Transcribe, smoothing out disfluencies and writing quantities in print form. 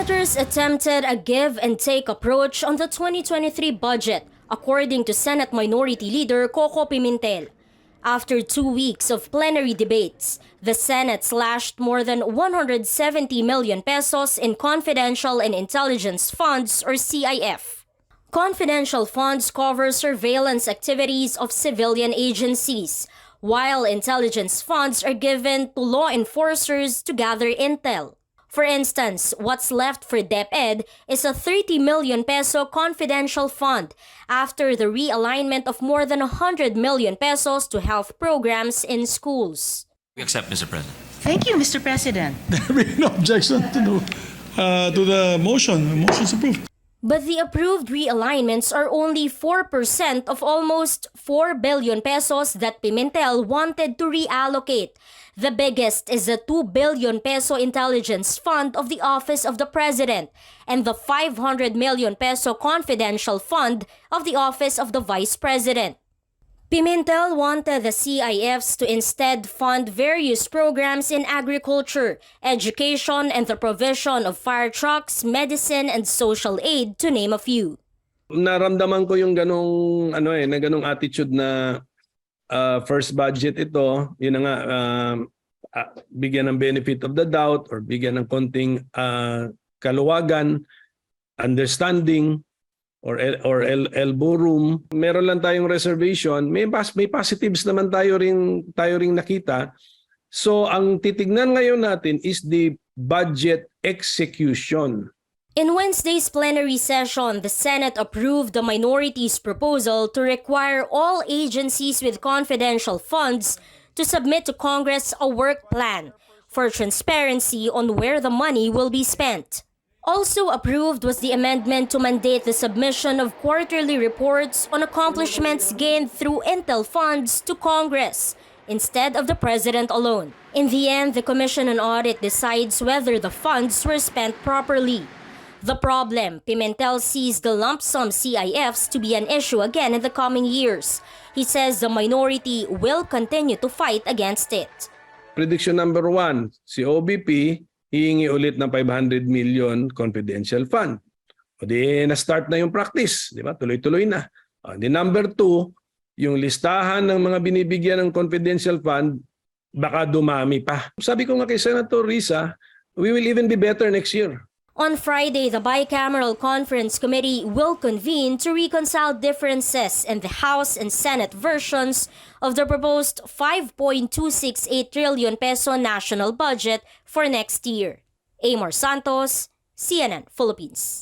Senators attempted a give-and-take approach on the 2023 budget, according to Senate Minority Leader Coco Pimentel. After 2 weeks of plenary debates, the Senate slashed more than 170 million pesos in confidential and intelligence funds or CIF. Confidential funds cover surveillance activities of civilian agencies, while intelligence funds are given to law enforcers to gather intel. For instance, what's left for DepEd is a 30 million peso confidential fund after the realignment of more than 100 million pesos to health programs in schools. We accept, Mr. President. Thank you, Mr. President. There will be no objection to the motion. The motion is approved. But the approved realignments are only 4% of almost 4 billion pesos that Pimentel wanted to reallocate. The biggest is the 2 billion peso intelligence fund of the Office of the President and the 500 million peso confidential fund of the Office of the Vice President. Pimentel wanted the CIFs to instead fund various programs in agriculture, education, and the provision of fire trucks, medicine, and social aid, to name a few. Naramdaman ko yung ganong attitude na first budget ito, yun na nga, bigyan ng benefit of the doubt or bigyan ng konting kaluwagan, understanding, or elbow room. Meron lang tayong reservation, may positives naman tayo ring nakita. So ang titignan ngayon natin is the budget execution. In Wednesday's plenary session, the Senate approved the minority's proposal to require all agencies with confidential funds to submit to Congress a work plan for transparency on where the money will be spent. Also approved was the amendment to mandate the submission of quarterly reports on accomplishments gained through intel funds to Congress, instead of the President alone. In the end, the Commission on Audit decides whether the funds were spent properly. The problem, Pimentel sees the lump sum CIFs to be an issue again in the coming years. He says the minority will continue to fight against it. Prediction number 1, si OBP, hihingi ulit ng 500 million confidential fund. O di na-start na yung practice, di ba? Tuloy-tuloy na. O di number 2, yung listahan ng mga binibigyan ng confidential fund, baka dumami pa. Sabi ko nga kay Senator Risa, we will even be better next year. On Friday, the Bicameral Conference Committee will convene to reconcile differences in the House and Senate versions of the proposed 5.268 trillion peso national budget for next year. Eimor Santos, CNN Philippines.